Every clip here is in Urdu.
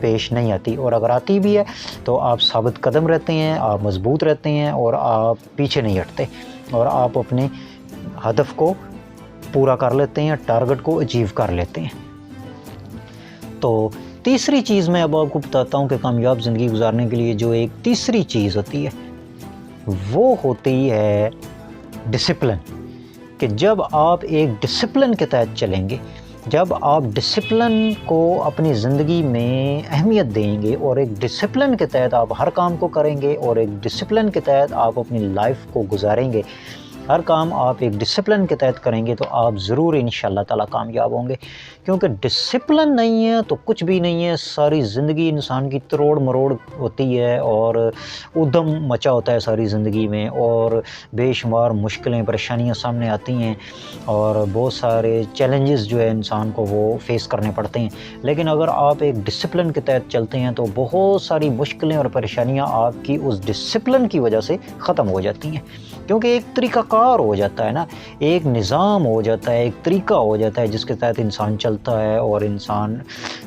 پیش نہیں آتی، اور اگر آتی بھی ہے تو آپ ثابت قدم رہتے ہیں، آپ مضبوط رہتے ہیں اور آپ پیچھے نہیں ہٹتے اور آپ اپنے ہدف کو پورا کر لیتے ہیں، ٹارگٹ کو اچیو کر لیتے ہیں۔ تو تیسری چیز میں اب آپ کو بتاتا ہوں کہ کامیاب زندگی گزارنے کے لیے جو ایک تیسری چیز ہوتی ہے وہ ہوتی ہے ڈسپلن، کہ جب آپ ایک ڈسپلن کے تحت چلیں گے، جب آپ ڈسپلن کو اپنی زندگی میں اہمیت دیں گے اور ایک ڈسپلن کے تحت آپ ہر کام کو کریں گے اور ایک ڈسپلن کے تحت آپ اپنی لائف کو گزاریں گے، ہر کام آپ ایک ڈسپلن کے تحت کریں گے تو آپ ضرور انشاءاللہ تعالیٰ کامیاب ہوں گے، کیونکہ ڈسپلن نہیں ہے تو کچھ بھی نہیں ہے۔ ساری زندگی انسان کی تروڑ مروڑ ہوتی ہے اور ادھم مچا ہوتا ہے ساری زندگی میں، اور بے شمار مشکلیں پریشانیاں سامنے آتی ہیں اور بہت سارے چیلنجز جو ہے انسان کو وہ فیس کرنے پڑتے ہیں، لیکن اگر آپ ایک ڈسپلن کے تحت چلتے ہیں تو بہت ساری مشکلیں اور پریشانیاں آپ کی اس ڈسپلن کی وجہ سے ختم ہو جاتی ہیں، کیونکہ ایک طریقہ کار ہو جاتا ہے نا، ایک نظام ہو جاتا ہے، ایک طریقہ ہو جاتا ہے جس کے تحت انسان چلتا ہے اور انسان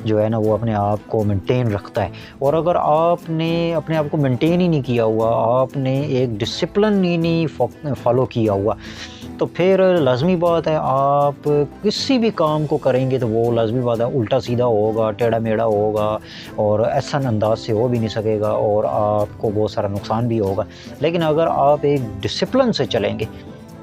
جو ہے نا وہ اپنے آپ کو مینٹین رکھتا ہے۔ اور اگر آپ نے اپنے آپ کو مینٹین ہی نہیں کیا ہوا، آپ نے ایک ڈسپلن ہی نہیں فالو کیا ہوا، تو پھر لازمی بات ہے آپ کسی بھی کام کو کریں گے تو وہ لازمی بات ہے الٹا سیدھا ہوگا، ٹیڑھا میڑھا ہوگا اور احسن انداز سے ہو بھی نہیں سکے گا اور آپ کو بہت سارا نقصان بھی ہوگا۔ لیکن اگر آپ ایک ڈسپلن سے چلیں گے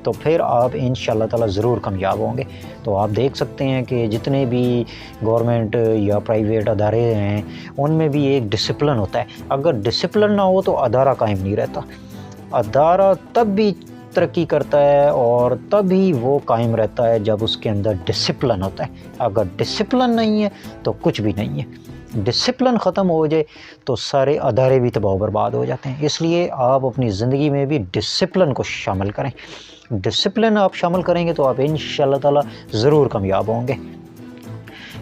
تو پھر آپ انشاءاللہ تعالیٰ ضرور کامیاب ہوں گے۔ تو آپ دیکھ سکتے ہیں کہ جتنے بھی گورنمنٹ یا پرائیویٹ ادارے ہیں ان میں بھی ایک ڈسپلن ہوتا ہے، اگر ڈسپلن نہ ہو تو ادارہ قائم نہیں رہتا، ادارہ تب بھی ترقی کرتا ہے اور تب ہی وہ قائم رہتا ہے جب اس کے اندر ڈسپلن ہوتا ہے، اگر ڈسپلن نہیں ہے تو کچھ بھی نہیں ہے۔ ڈسپلن ختم ہو جائے تو سارے ادارے بھی تباہ و برباد ہو جاتے ہیں، اس لیے آپ اپنی زندگی میں بھی ڈسپلن کو شامل کریں۔ ڈسپلن آپ شامل کریں گے تو آپ انشاءاللہ تعالیٰ ضرور کامیاب ہوں گے۔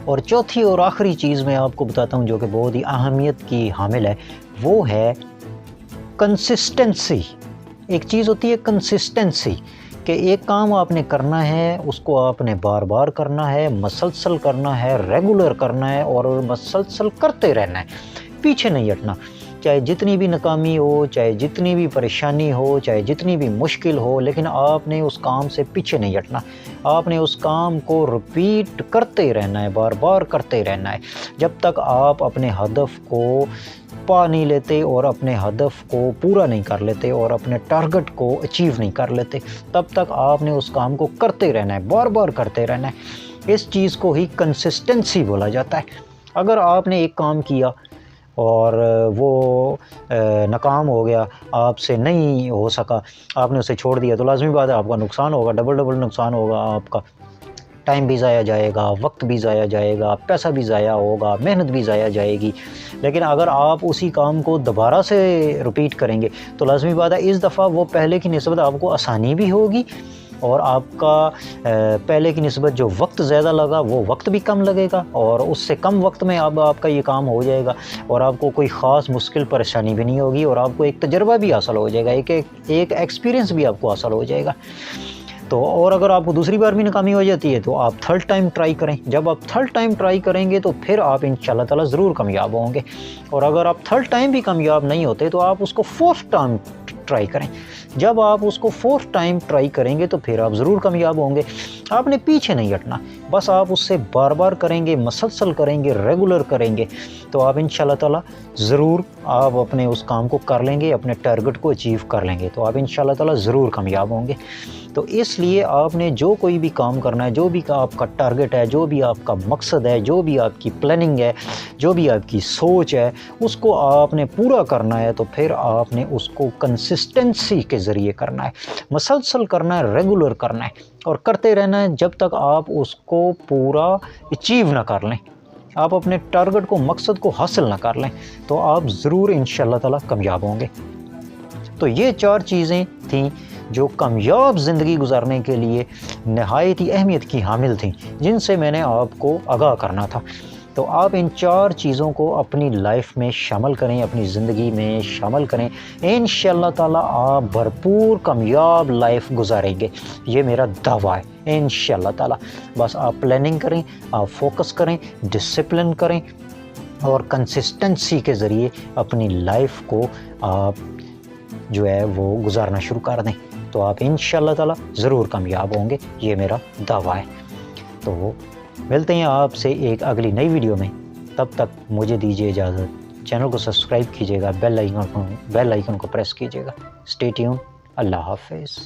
اور چوتھی اور آخری چیز میں آپ کو بتاتا ہوں جو کہ بہت ہی اہمیت کی حامل ہے، وہ ہے کنسسٹنسی۔ ایک چیز ہوتی ہے کنسسٹنسی، کہ ایک کام آپ نے کرنا ہے، اس کو آپ نے بار بار کرنا ہے، مسلسل کرنا ہے، ریگولر کرنا ہے اور مسلسل کرتے رہنا ہے، پیچھے نہیں ہٹنا، چاہے جتنی بھی ناکامی ہو، چاہے جتنی بھی پریشانی ہو، چاہے جتنی بھی مشکل ہو، لیکن آپ نے اس کام سے پیچھے نہیں ہٹنا، آپ نے اس کام کو رپیٹ کرتے رہنا ہے، بار بار کرتے رہنا ہے، جب تک آپ اپنے ہدف کو پا نہیں لیتے اور اپنے ہدف کو پورا نہیں کر لیتے اور اپنے ٹارگٹ کو اچیو نہیں کر لیتے، تب تک آپ نے اس کام کو کرتے رہنا ہے، بار بار کرتے رہنا ہے۔ اس چیز کو ہی کنسسٹنسی بولا جاتا ہے۔ اگر آپ نے ایک کام کیا اور وہ ناکام ہو گیا، آپ سے نہیں ہو سکا، آپ نے اسے چھوڑ دیا، تو لازمی بات ہے آپ کا نقصان ہوگا، ڈبل نقصان ہوگا، آپ کا ٹائم بھی ضائع جائے گا، وقت بھی ضائع جائے گا، پیسہ بھی ضائع ہوگا، محنت بھی ضائع جائے گی۔ لیکن اگر آپ اسی کام کو دوبارہ سے رپیٹ کریں گے تو لازمی بات ہے اس دفعہ وہ پہلے کی نسبت آپ کو آسانی بھی ہوگی اور آپ کا پہلے کی نسبت جو وقت زیادہ لگا وہ وقت بھی کم لگے گا اور اس سے کم وقت میں اب آپ کا یہ کام ہو جائے گا اور آپ کو کوئی خاص مشکل پریشانی بھی نہیں ہوگی اور آپ کو ایک تجربہ بھی حاصل ہو جائے گا، ایک ایکسپیرینس بھی آپ کو حاصل ہو جائے گا۔ تو اور اگر آپ کو دوسری بار بھی ناکامی ہو جاتی ہے تو آپ تھرڈ ٹائم ٹرائی کریں، جب آپ تھرڈ ٹائم ٹرائی کریں گے تو پھر آپ انشاءاللہ تعالیٰ ضرور کامیاب ہوں گے، اور اگر آپ تھرڈ ٹائم بھی کامیاب نہیں ہوتے تو آپ اس کو فورتھ ٹائم ٹرائی کریں، جب آپ اس کو فورتھ ٹائم ٹرائی کریں گے تو پھر آپ ضرور کامیاب ہوں گے۔ آپ نے پیچھے نہیں ہٹنا، بس آپ اس سے بار بار کریں گے، مسلسل کریں گے، ریگولر کریں گے تو آپ انشاءاللہ تعالیٰ ضرور آپ اپنے اس کام کو کر لیں گے، اپنے ٹارگٹ کو اچیو کر لیں گے، تو آپ انشاءاللہ تعالیٰ ضرور کامیاب ہوں گے۔ تو اس لیے آپ نے جو کوئی بھی کام کرنا ہے، جو بھی آپ کا ٹارگٹ ہے، جو بھی آپ کا مقصد ہے، جو بھی آپ کی پلاننگ ہے، جو بھی آپ کی سوچ ہے، اس کو آپ نے پورا کرنا ہے تو پھر آپ نے اس کو کنسسٹنسی کے ذریعے کرنا ہے، مسلسل کرنا ہے، ریگولر کرنا ہے اور کرتے رہنا ہے جب تک آپ اس کو پورا اچیو نہ کر لیں، آپ اپنے ٹارگٹ کو، مقصد کو حاصل نہ کر لیں، تو آپ ضرور انشاءاللہ تعالیٰ کامیاب ہوں گے۔ تو یہ 4 چیزیں تھیں جو کامیاب زندگی گزارنے کے لیے نہایت ہی اہمیت کی حامل تھیں، جن سے میں نے آپ کو آگاہ کرنا تھا۔ تو آپ ان 4 چیزوں کو اپنی لائف میں شامل کریں، اپنی زندگی میں شامل کریں، انشاءاللہ تعالیٰ آپ بھرپور کامیاب لائف گزاریں گے، یہ میرا دعویٰ ہے انشاءاللہ تعالیٰ۔ بس آپ پلاننگ کریں، آپ فوکس کریں، ڈسپلن کریں اور کنسسٹنسی کے ذریعے اپنی لائف کو آپ جو ہے وہ گزارنا شروع کر دیں تو آپ انشاءاللہ تعالی ضرور کامیاب ہوں گے، یہ میرا دعویٰ ہے۔ تو ملتے ہیں آپ سے ایک اگلی نئی ویڈیو میں، تب تک مجھے دیجیے اجازت، چینل کو سبسکرائب کیجیے گا، بیل آئیکن کو پریس کیجیے گا۔ اسٹے ٹیون، اللہ حافظ۔